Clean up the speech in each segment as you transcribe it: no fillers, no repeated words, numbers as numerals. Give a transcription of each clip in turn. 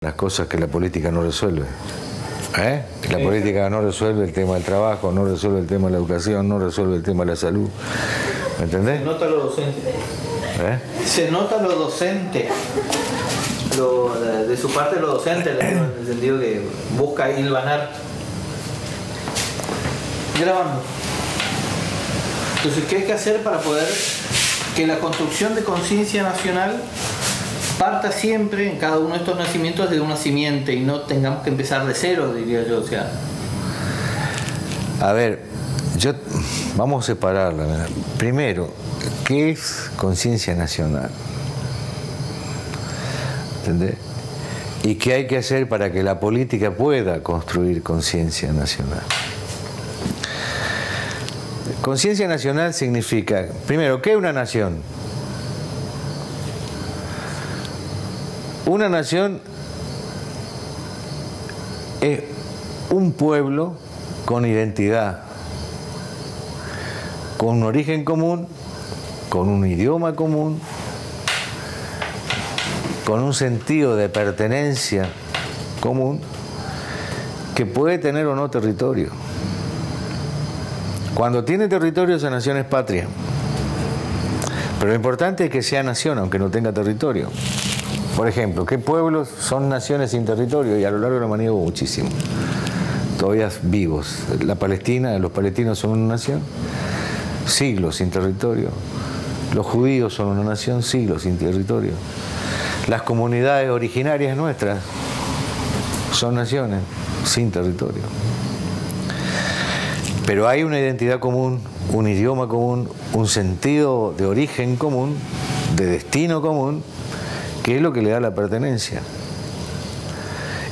las cosas que la política no resuelve. Que la política no resuelve el tema del trabajo, no resuelve el tema de la educación, no resuelve el tema de la salud. ¿Me entendés? Se nota lo docente. Se nota lo docente. De su parte lo docente, en el sentido que busca hilvanar. Grabando. Entonces, ¿qué hay que hacer para poder que la construcción de conciencia nacional parta siempre en cada uno de estos nacimientos de una simiente y no tengamos que empezar de cero, diría yo? O sea, a ver, vamos a separarla. Primero, ¿qué es conciencia nacional? ¿Entendés? ¿Y qué hay que hacer para que la política pueda construir conciencia nacional? Conciencia nacional significa, primero, ¿qué es una nación? Una nación es un pueblo con identidad, con un origen común, con un idioma común, con un sentido de pertenencia común, que puede tener o no territorio. Cuando tiene territorio, esa nación es patria. Pero lo importante es que sea nación, aunque no tenga territorio. Por ejemplo, ¿qué pueblos son naciones sin territorio? Y a lo largo de la humanidad hubo muchísimos, todavía vivos. La Palestina, los palestinos son una nación, siglos sin territorio. Los judíos son una nación, siglos sin territorio. Las comunidades originarias nuestras son naciones sin territorio. Pero hay una identidad común, un idioma común, un sentido de origen común, de destino común, que es lo que le da la pertenencia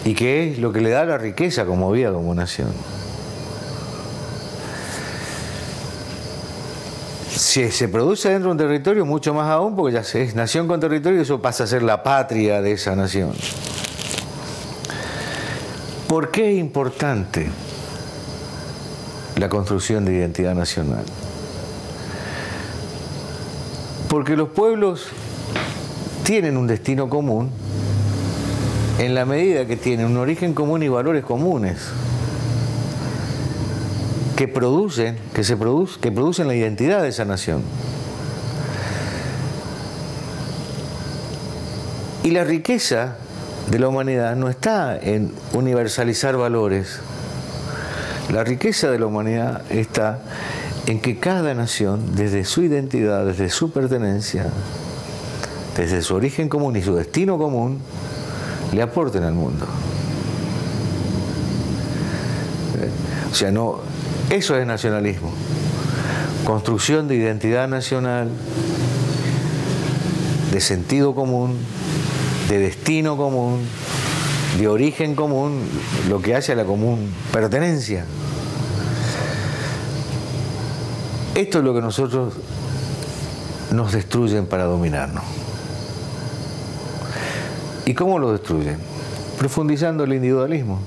y que es lo que le da la riqueza como vida, como nación. Si se produce dentro de un territorio, mucho más aún, porque ya es nación con territorio, eso pasa a ser la patria de esa nación. ¿Por qué es importante la construcción de identidad nacional? Porque los pueblos tienen un destino común en la medida que tienen un origen común y valores comunes que producen la identidad de esa nación. Y la riqueza de la humanidad no está en universalizar valores. La riqueza de la humanidad está en que cada nación, desde su identidad, desde su pertenencia, desde su origen común y su destino común, le aporten al mundo. O sea, no, eso es nacionalismo. Construcción de identidad nacional, de sentido común, de destino común, de origen común, lo que hace a la común pertenencia. Esto es lo que nosotros nos destruyen para dominarnos. ¿Y cómo lo destruyen? Profundizando el individualismo.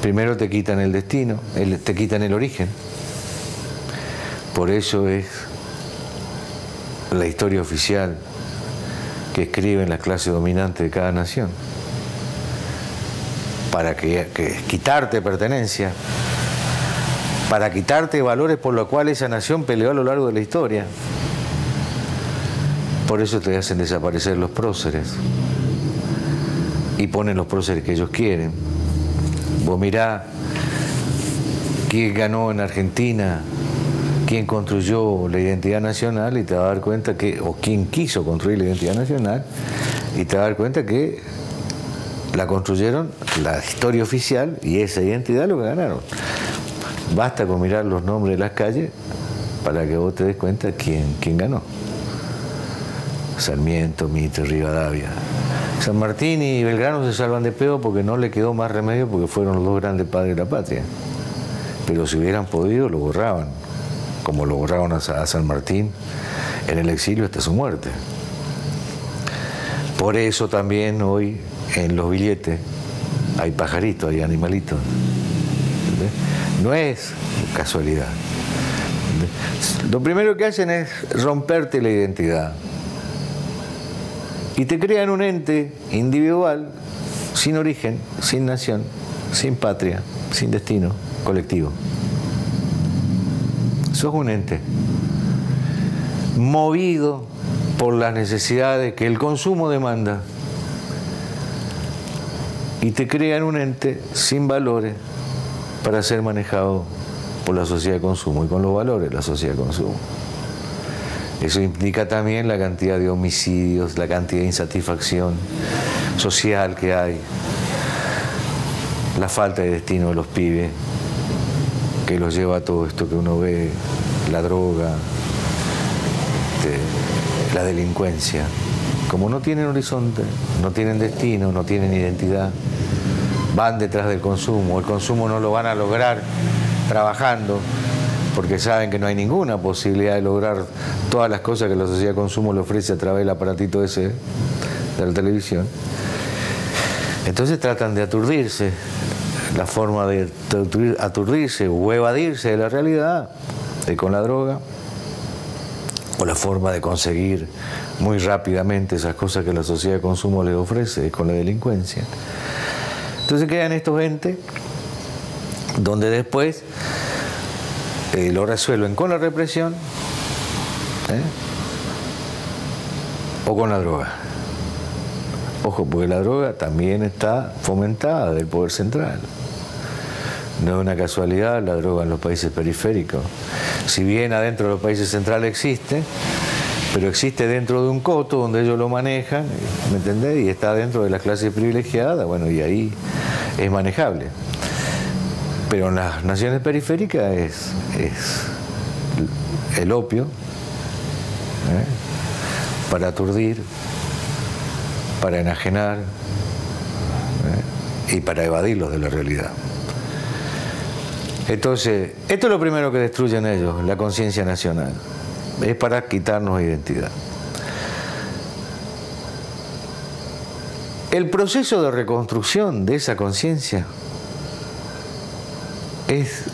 Primero te quitan el destino, te quitan el origen. Por eso es la historia oficial que escriben las clases dominantes de cada nación. Para que quitarte pertenencia, para quitarte valores por los cuales esa nación peleó a lo largo de la historia. Por eso te hacen desaparecer los próceres y ponen los próceres que ellos quieren. Vos mirá quién ganó en Argentina, quién construyó la identidad nacional y te vas a dar cuenta que, o quién quiso construir la identidad nacional y te vas a dar cuenta que la construyeron la historia oficial y esa identidad es lo que ganaron. Basta con mirar los nombres de las calles para que vos te des cuenta quién ganó. Sarmiento, Mitre, Rivadavia. San Martín y Belgrano se salvan de pedo porque no le quedó más remedio porque fueron los dos grandes padres de la patria. Pero si hubieran podido, lo borraban, como lo borraron a San Martín en el exilio hasta su muerte. Por eso también hoy en los billetes hay pajaritos, hay animalitos. ¿Entendés? No es casualidad. ¿Entendés? Lo primero que hacen es romperte la identidad. Y te crean un ente individual, sin origen, sin nación, sin patria, sin destino colectivo. Sos un ente movido por las necesidades que el consumo demanda. Y te crean un ente sin valores para ser manejado por la sociedad de consumo y con los valores de la sociedad de consumo. Eso implica también la cantidad de homicidios, la cantidad de insatisfacción social que hay, la falta de destino de los pibes que los lleva a todo esto que uno ve, la droga, la delincuencia. Como no tienen horizonte, no tienen destino, no tienen identidad, van detrás del consumo. El consumo no lo van a lograr trabajando, porque saben que no hay ninguna posibilidad de lograr todas las cosas que la sociedad de consumo le ofrece a través del aparatito ese de la televisión. Entonces tratan de aturdirse. La forma de aturdirse o evadirse de la realidad es con la droga, o la forma de conseguir muy rápidamente esas cosas que la sociedad de consumo les ofrece es con la delincuencia. Entonces quedan estos entes donde después lo resuelven con la represión o con la droga. Ojo, porque la droga también está fomentada del poder central. No es una casualidad la droga en los países periféricos. Si bien adentro de los países centrales existe, pero existe dentro de un coto donde ellos lo manejan, ¿me entendés? Y está dentro de las clases privilegiadas, bueno, y ahí es manejable. Pero en las naciones periféricas es el opio, para aturdir, para enajenar y para evadirlos de la realidad. Entonces, esto es lo primero que destruyen ellos, la conciencia nacional. Es para quitarnos identidad. El proceso de reconstrucción de esa conciencia es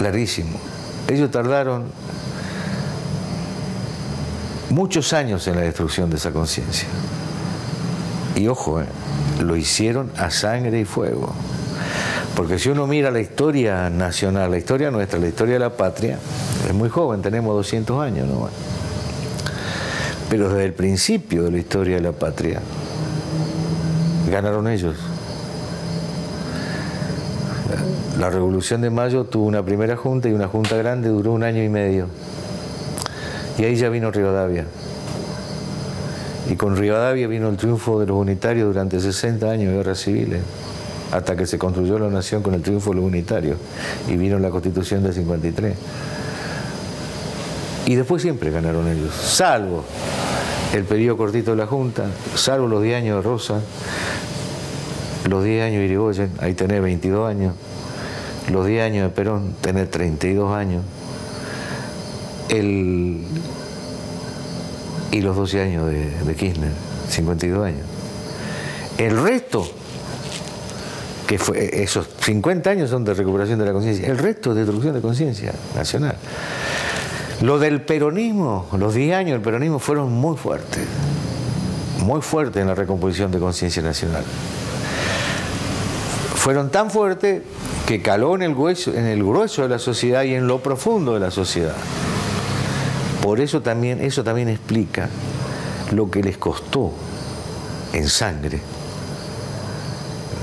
larguísimo. Ellos tardaron muchos años en la destrucción de esa conciencia. Y ojo, lo hicieron a sangre y fuego. Porque si uno mira la historia nacional, la historia nuestra, la historia de la patria, es muy joven, tenemos 200 años, ¿no? Pero desde el principio de la historia de la patria, ganaron ellos. La Revolución de Mayo tuvo una primera junta y una junta grande, duró 1 año y medio. Y ahí ya vino Rivadavia. Y con Rivadavia vino el triunfo de los unitarios durante 60 años de guerras civiles, hasta que se construyó la nación con el triunfo de los unitarios y vino la Constitución del 53. Y después siempre ganaron ellos, salvo el periodo cortito de la Junta, salvo los 10 años de Rosa, los 10 años de Irigoyen, ahí tenés 22 años, los 10 años de Perón, tenés 32 años, y los 12 años de Kirchner, 52 años. El resto, que fue, esos 50 años son de recuperación de la conciencia, el resto es destrucción de conciencia nacional. Lo del peronismo, los 10 años del peronismo fueron muy fuertes en la recomposición de conciencia nacional. Fueron tan fuertes que caló en el grueso de la sociedad y en lo profundo de la sociedad. Por eso también explica lo que les costó en sangre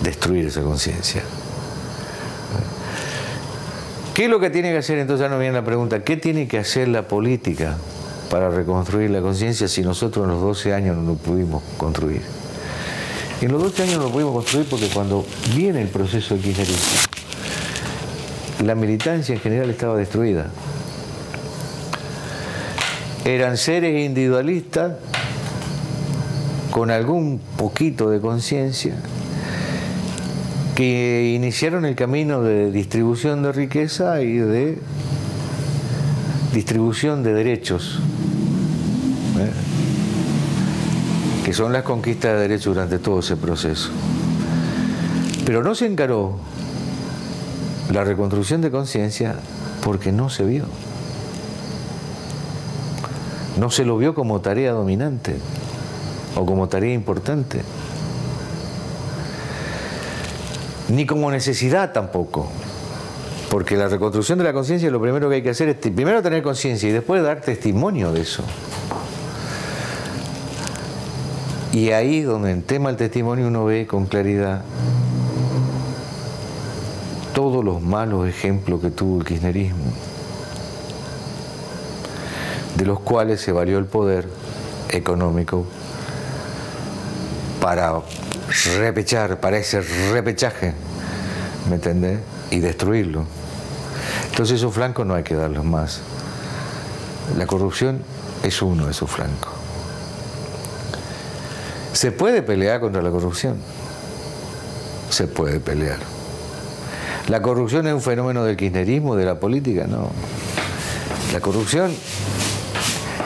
destruir esa conciencia. ¿Qué es lo que tiene que hacer? Entonces ya nos viene la pregunta, ¿qué tiene que hacer la política para reconstruir la conciencia si nosotros en los 12 años no lo pudimos construir? En los 12 años no lo pudimos construir porque cuando viene el proceso de kirchnerismo, la militancia en general estaba destruida. Eran seres individualistas con algún poquito de conciencia que iniciaron el camino de distribución de riqueza y de distribución de derechos, que son las conquistas de derechos durante todo ese proceso. Pero no se encaró la reconstrucción de conciencia porque no se vio. No se lo vio como tarea dominante. o como tarea importante, ni como necesidad tampoco, porque la reconstrucción de la conciencia lo primero que hay que hacer es primero tener conciencia y después dar testimonio de eso. Y ahí donde en tema del testimonio uno ve con claridad todos los malos ejemplos que tuvo el kirchnerismo, de los cuales se valió el poder económico para repechar, para ese repechaje, ¿me entendés? Y destruirlo. Entonces esos flancos no hay que darlos más. La corrupción es uno de esos flancos. ¿Se puede pelear contra la corrupción? Se puede pelear. ¿La corrupción es un fenómeno del kirchnerismo, de la política? No. La corrupción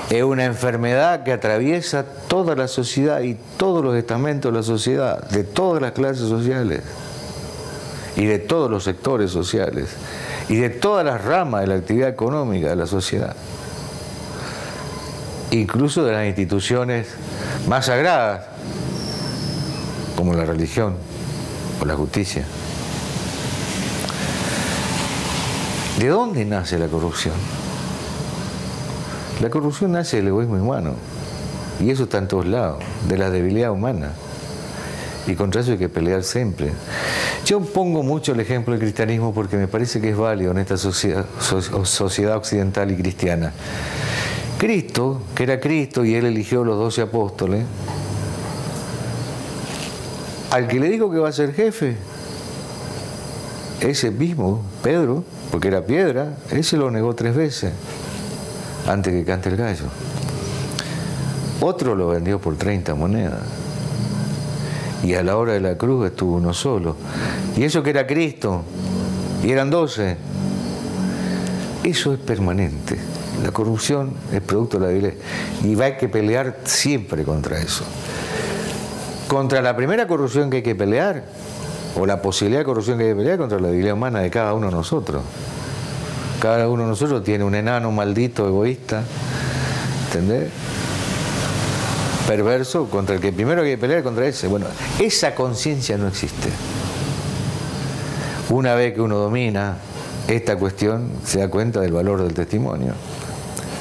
es una enfermedad que atraviesa toda la sociedad y todos los estamentos de la sociedad, de todas las clases sociales y de todos los sectores sociales y de todas las ramas de la actividad económica de la sociedad, incluso de las instituciones más sagradas como la religión o la justicia. ¿De dónde nace la corrupción? La corrupción nace del egoísmo humano, y eso está en todos lados, de la debilidad humana, y contra eso hay que pelear siempre. Yo pongo mucho el ejemplo del cristianismo porque me parece que es válido en esta sociedad occidental y cristiana. Cristo, que era Cristo y él eligió los 12 apóstoles, al que le dijo que va a ser jefe, ese mismo, Pedro, porque era piedra, él se lo negó 3 veces antes que cante el gallo. Otro lo vendió por 30 monedas. Y a la hora de la cruz estuvo uno solo. Y eso que era Cristo, y eran 12. Eso es permanente. La corrupción es producto de la debilidad. Y va a haber que pelear siempre contra eso. Contra la primera corrupción que hay que pelear, o la posibilidad de corrupción que hay que pelear, contra la debilidad humana de cada uno de nosotros. Cada uno de nosotros tiene un enano maldito, egoísta, ¿entendés? Perverso, contra el que primero hay que pelear contra ese. Bueno, esa conciencia no existe. Una vez que uno domina esta cuestión, se da cuenta del valor del testimonio.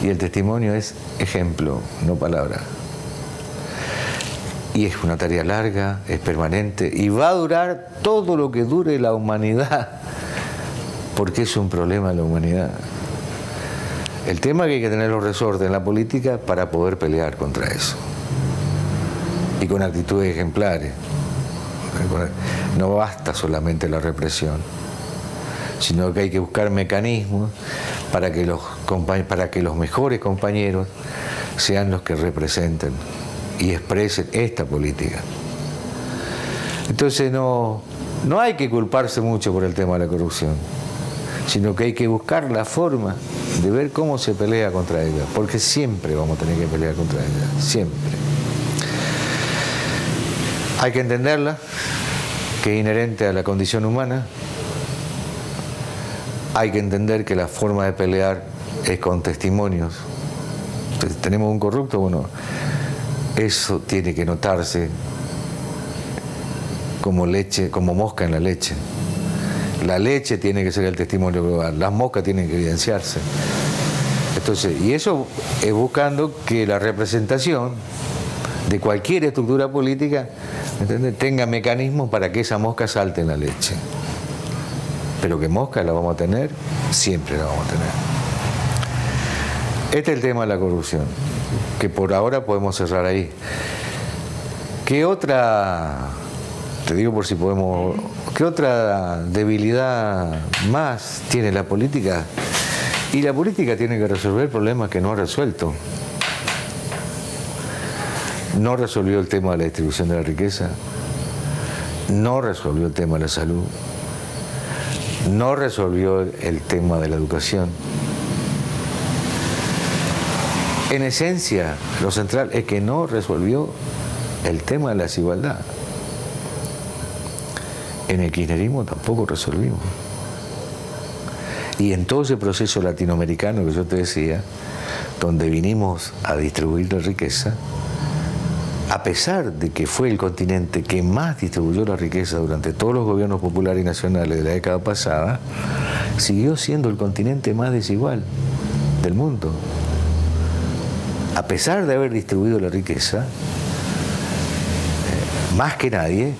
Y el testimonio es ejemplo, no palabra. Y es una tarea larga, es permanente, y va a durar todo lo que dure la humanidad, porque es un problema de la humanidad. El tema es que hay que tener los resortes en la política para poder pelear contra eso. Y con actitudes ejemplares. No basta solamente la represión, sino que hay que buscar mecanismos para que los mejores compañeros sean los que representen y expresen esta política. Entonces no hay que culparse mucho por el tema de la corrupción, sino que hay que buscar la forma de ver cómo se pelea contra ella, porque siempre vamos a tener que pelear contra ella, siempre. Hay que entenderla, que es inherente a la condición humana. Hay que entender que la forma de pelear es con testimonios. Entonces, tenemos un corrupto, bueno, eso tiene que notarse como leche, como mosca en la leche. La leche tiene que ser el testimonio global, las moscas tienen que evidenciarse. Entonces, y eso es buscando que la representación de cualquier estructura política, ¿entiendes?, tenga mecanismos para que esa mosca salte en la leche. Pero que mosca la vamos a tener, siempre la vamos a tener. Este es el tema de la corrupción, que por ahora podemos cerrar ahí. ¿Qué otra, te digo por si podemos, qué otra debilidad más tiene la política? Y la política tiene que resolver problemas que no ha resuelto. No resolvió el tema de la distribución de la riqueza, no resolvió el tema de la salud, no resolvió el tema de la educación. En esencia, lo central es que no resolvió el tema de la desigualdad. En el kirchnerismo tampoco resolvimos. Y en todo ese proceso latinoamericano que yo te decía, donde vinimos a distribuir la riqueza, a pesar de que fue el continente que más distribuyó la riqueza durante todos los gobiernos populares y nacionales de la década pasada, siguió siendo el continente más desigual del mundo. A pesar de haber distribuido la riqueza, más que nadie,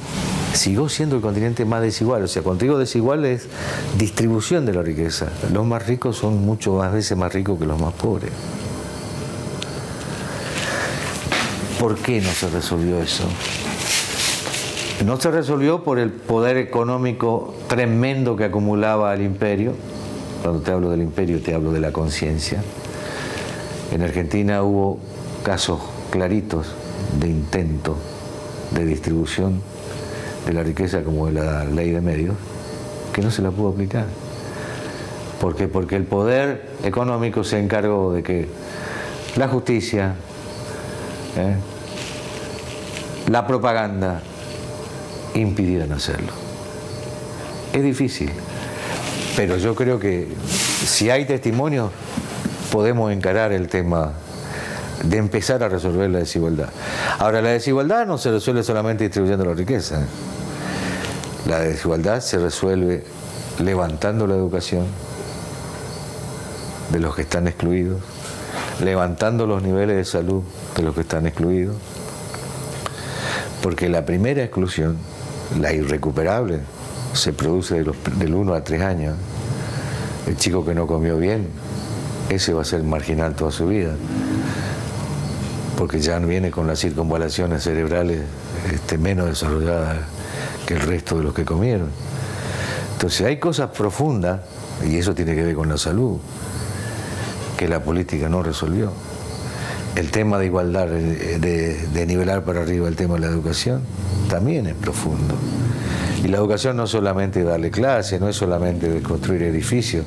siguió siendo el continente más desigual. O sea, cuando digo desigual es distribución de la riqueza. Los más ricos son muchas más veces más ricos que los más pobres. ¿Por qué no se resolvió eso? No se resolvió por el poder económico tremendo que acumulaba el imperio. Cuando te hablo del imperio te hablo de la conciencia. En Argentina hubo casos claritos de intento de distribución de la riqueza como de la ley de medios, que no se la pudo aplicar. ¿Por qué? Porque el poder económico se encargó de que la justicia, la propaganda impidieran hacerlo. Es difícil, pero yo creo que si hay testimonios podemos encarar el tema de empezar a resolver la desigualdad. Ahora, la desigualdad no se resuelve solamente distribuyendo la riqueza. La desigualdad se resuelve levantando la educación de los que están excluidos, levantando los niveles de salud de los que están excluidos, porque la primera exclusión, la irrecuperable, se produce del 1 a 3 años. El chico que no comió bien, ese va a ser marginal toda su vida, porque ya viene con las circunvalaciones cerebrales menos desarrolladas que el resto de los que comieron. Entonces hay cosas profundas, y eso tiene que ver con la salud, que la política no resolvió. El tema de igualdad, de nivelar para arriba el tema de la educación, también es profundo. Y la educación no es solamente darle clase, no es solamente de construir edificios.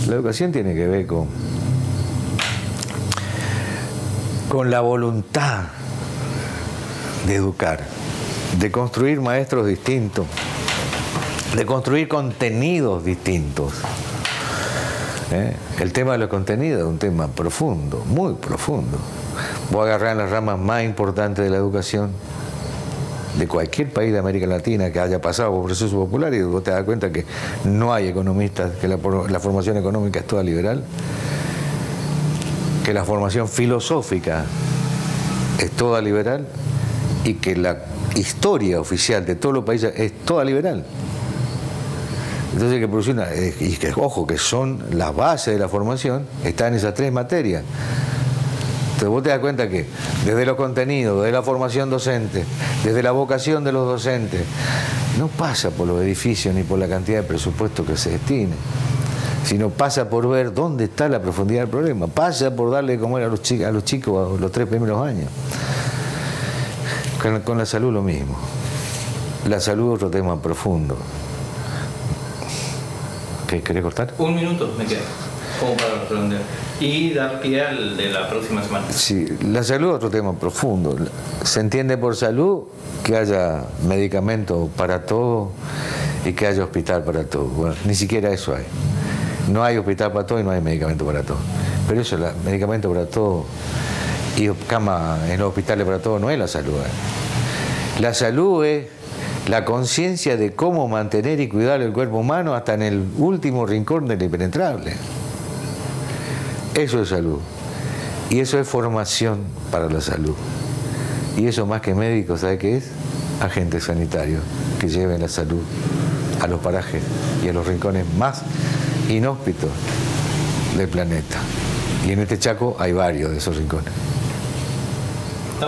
La educación tiene que ver con la voluntad de educar, de construir maestros distintos, de construir contenidos distintos. El tema de los contenidos es un tema profundo, muy profundo. Voy a agarrar las ramas más importantes de la educación de cualquier país de América Latina que haya pasado por proceso popular, y vos te das cuenta que no hay economistas, que la formación económica es toda liberal, que la formación filosófica es toda liberal y que la historia oficial de todos los países es toda liberal. Entonces hay que producir y que, ojo, que son las bases de la formación, están en esas 3 materias. Entonces vos te das cuenta que desde los contenidos, desde la formación docente, desde la vocación de los docentes, no pasa por los edificios ni por la cantidad de presupuesto que se destine, sino pasa por ver dónde está la profundidad del problema, pasa por darle de comer a los chicos a los 3 primeros años. Con la salud lo mismo. La salud es otro tema profundo. ¿Qué querés cortar? 1 minuto me queda, como para redondear. Y dar pie al de la próxima semana. Sí, la salud es otro tema profundo. Se entiende por salud que haya medicamento para todo y que haya hospital para todo. Bueno, ni siquiera eso hay. No hay hospital para todo y no hay medicamento para todo. Pero eso, medicamento para todo y cama en los hospitales para todo, no es la salud. La salud es la conciencia de cómo mantener y cuidar el cuerpo humano hasta en el último rincón del impenetrable. Eso es salud. Y eso es formación para la salud. Y eso, más que médicos, ¿sabe qué es? Agentes sanitarios que lleven la salud a los parajes y a los rincones más inhóspitos del planeta. Y en este Chaco hay varios de esos rincones. No.